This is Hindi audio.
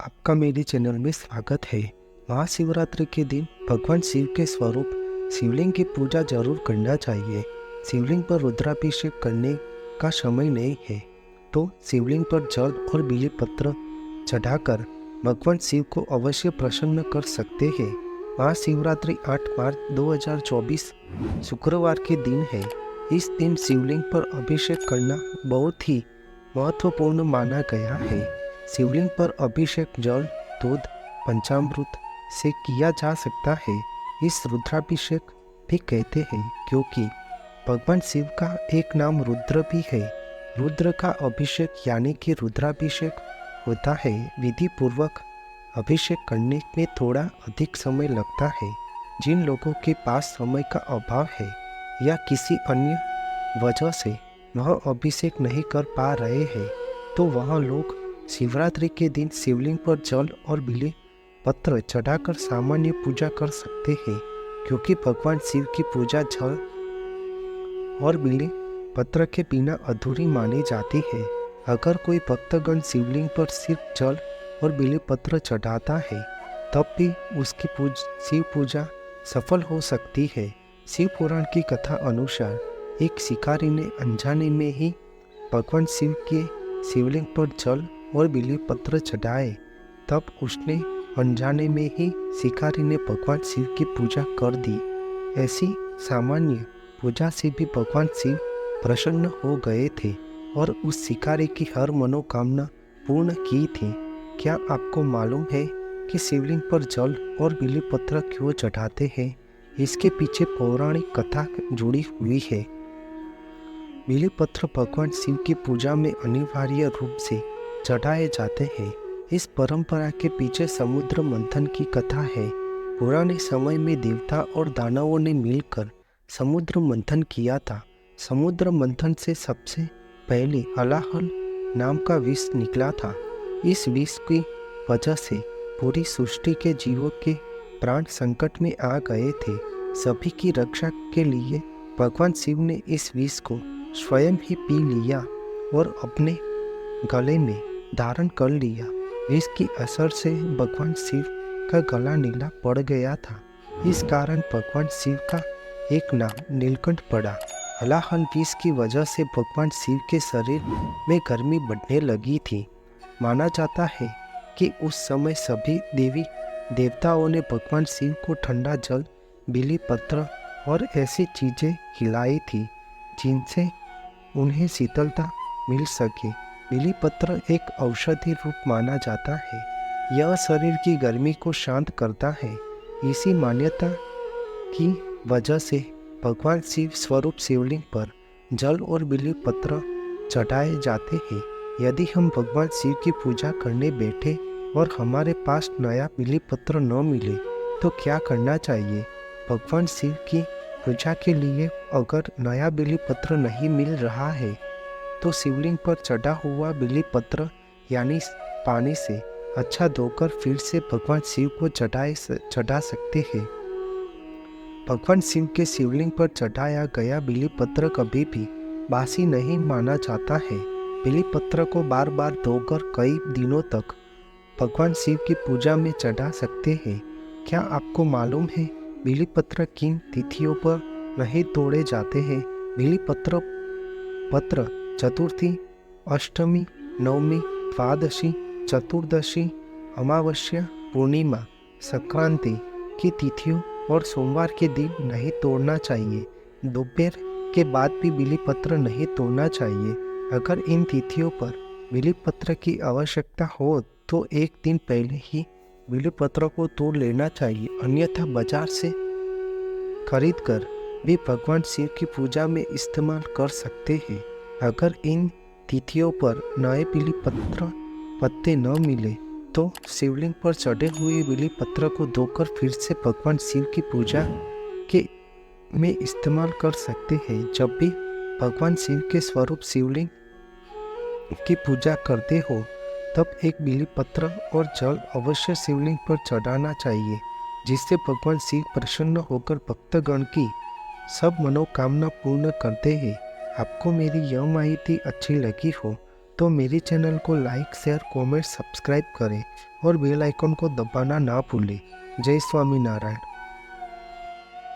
आपका मेरे चैनल में स्वागत है। महाशिवरात्रि के दिन भगवान शिव के स्वरूप शिवलिंग की पूजा जरूर करना चाहिए। शिवलिंग पर रुद्राभिषेक करने का समय नहीं है तो शिवलिंग पर जल और बिली पत्र चढ़ाकर भगवान शिव को अवश्य प्रसन्न कर सकते हैं। महाशिवरात्रि 8 मार्च 2024 शुक्रवार के दिन है। इस दिन शिवलिंग पर अभिषेक करना बहुत ही महत्वपूर्ण माना गया है। शिवलिंग पर अभिषेक जल, दूध, पंचामृत से किया जा सकता है। इस रुद्राभिषेक भी कहते हैं क्योंकि भगवान शिव का एक नाम रुद्र भी है। रुद्र का अभिषेक यानी कि रुद्राभिषेक होता है। विधि पूर्वक अभिषेक करने में थोड़ा अधिक समय लगता है। जिन लोगों के पास समय का अभाव है या किसी अन्य वजह से वह अभिषेक नहीं कर पा रहे हैं तो वह लोग शिवरात्रि के दिन शिवलिंग पर जल और बिली पत्र चढ़ाकर सामान्य पूजा कर सकते हैं क्योंकि भगवान शिव की पूजा जल और बिली पत्र के बिना अधूरी मानी जाती है। अगर कोई भक्तगण शिवलिंग पर सिर्फ जल और बिली पत्र चढ़ाता है तब भी उसकी शिव पूजा सफल हो सकती है। शिव पुराण की कथा अनुसार एक शिकारी ने अनजाने में ही भगवान शिव के शिवलिंग पर जल और बिली पत्र चढ़ाए। तब उसने अनजाने में ही शिकारी ने भगवान शिव की पूजा कर दी। ऐसी सामान्य पूजा से भी भगवान शिव प्रसन्न हो गए थे और उस शिकारी की हर मनोकामना पूर्ण की थी। क्या आपको मालूम है कि शिवलिंग पर जल और बिली पत्र क्यों चढ़ाते हैं? इसके पीछे पौराणिक कथा जुड़ी हुई है। बिली पत्र भगवान शिव की पूजा में अनिवार्य रूप से चढ़ाए जाते हैं। इस परंपरा के पीछे समुद्र मंथन की कथा है। पुराने समय में देवता और दानवों ने मिलकर समुद्र मंथन किया था। समुद्र मंथन से सबसे पहले हलाहल नाम का विष निकला था। इस विष की वजह से पूरी सृष्टि के जीवों के प्राण संकट में आ गए थे। सभी की रक्षा के लिए भगवान शिव ने इस विष को स्वयं ही पी लिया और अपने गले में धारण कर लिया। विष की असर से भगवान शिव का गला नीला पड़ गया था। इस कारण भगवान शिव का एक नाम नीलकंठ पड़ा। हलाहल विष की वजह से भगवान शिव के शरीर में गर्मी बढ़ने लगी थी। माना जाता है कि उस समय सभी देवी देवताओं ने भगवान शिव को ठंडा जल, बिली पत्र और ऐसी चीजें खिलाई थी जिनसे उन्हें शीतलता मिल सके। बिली पत्र एक औषधि रूप माना जाता है। यह शरीर की गर्मी को शांत करता है। इसी मान्यता की वजह से भगवान शिव स्वरूप शिवलिंग पर जल और बिली पत्र चढ़ाए जाते हैं। यदि हम भगवान शिव की पूजा करने बैठे और हमारे पास नया बिली पत्र न मिले तो क्या करना चाहिए? भगवान शिव की पूजा के लिए अगर नया बिली पत्र नहीं मिल रहा है तो शिवलिंग पर चढ़ा हुआ बिली पत्र यानी पानी से अच्छा धोकर फिर से भगवान शिव को चढ़ा सकते हैं। भगवान शिव के शिवलिंग पर चढ़ाया गया बिली पत्र कभी भी बासी नहीं माना जाता है। बिली पत्र को बार बार धोकर कई दिनों तक भगवान शिव की पूजा में चढ़ा सकते हैं। क्या आपको मालूम है बिली पत्र किन तिथियों पर नहीं तोड़े जाते हैं? बिली पत्र चतुर्थी, अष्टमी, नवमी, द्वादशी, चतुर्दशी, अमावस्या, पूर्णिमा, संक्रांति की तिथियों और सोमवार के दिन नहीं तोड़ना चाहिए। दोपहर के बाद भी बिली पत्र नहीं तोड़ना चाहिए। अगर इन तिथियों पर बिली पत्र की आवश्यकता हो तो एक दिन पहले ही बिली पत्र को तोड़ लेना चाहिए, अन्यथा बाजार से खरीदकर भी भगवान शिव की पूजा में इस्तेमाल कर सकते हैं। अगर इन तिथियों पर नए बिली पत्ते न मिले तो शिवलिंग पर चढ़े हुए बिली पत्र को धोकर फिर से भगवान शिव की पूजा में इस्तेमाल कर सकते हैं। जब भी भगवान शिव के स्वरूप शिवलिंग की पूजा करते हो तब एक बिली पत्र और जल अवश्य शिवलिंग पर चढ़ाना चाहिए जिससे भगवान शिव प्रसन्न होकर भक्तगण की सब मनोकामना पूर्ण करते हैं। आपको मेरी यह माहिती अच्छी लगी हो तो मेरी चैनल को लाइक, शेयर, कमेंट, सब्सक्राइब करें और बेल आइकन को दबाना ना भूलें। जय स्वामीनारायण।